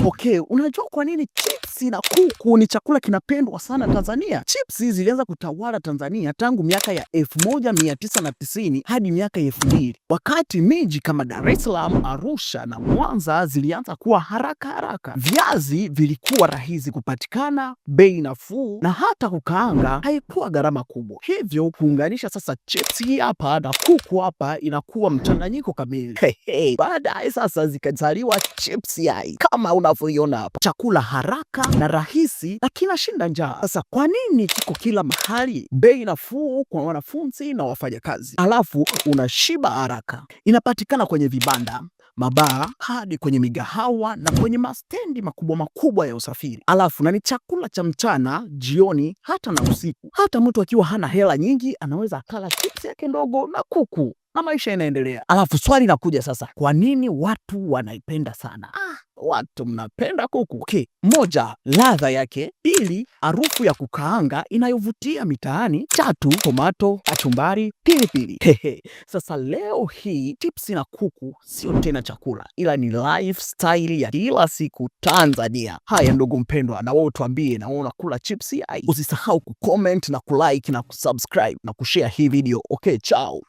Okay, unajua kwa nini chips na kuku ni chakula kinapendwa sana Tanzania? Chips zilianza kutawala Tanzania tangu miaka ya 1990 hadi miaka ya 2000, wakati miji kama Dar es Salaam, Arusha na Mwanza zilianza kuwa haraka. Viazi vilikuwa rahisi kupatikana, bei nafuu, na hata kukaanga haikuwa gharama kubwa. Hivyo kuunganisha sasa chips hii hapa na kuku hapa inakuwa mchanganyiko kamili. Baadaye sasa zikazaliwa chips yai kama unavyoiona hapa, chakula haraka na rahisi na kinashinda njaa. Sasa kwa nini kiko kila mahali? Bei nafuu kwa wanafunzi na wafanyakazi, alafu unashiba haraka. Inapatikana kwenye vibanda, mabaa, hadi kwenye migahawa na kwenye mastendi makubwa ya usafiri. Alafu na ni chakula cha mchana, jioni, hata na usiku. Hata mtu akiwa hana hela nyingi anaweza akala chips yake ndogo na kuku na maisha inaendelea. Alafu swali nakuja sasa, kwa nini watu wanaipenda sana? Watu mnapenda kuku. Okay, moja, ladha yake; pili, harufu ya kukaanga inayovutia mitaani; tatu, tomato, kachumbari, pilipili. Sasa leo hii chips na kuku sio tena chakula, ila ni lifestyle ya kila siku Tanzania. Haya ndugu mpendwa, na wewe tuambie, na wewe unakula chips? Usisahau kucomment na kulike na kusubscribe na kushare hii video. Okay, ciao.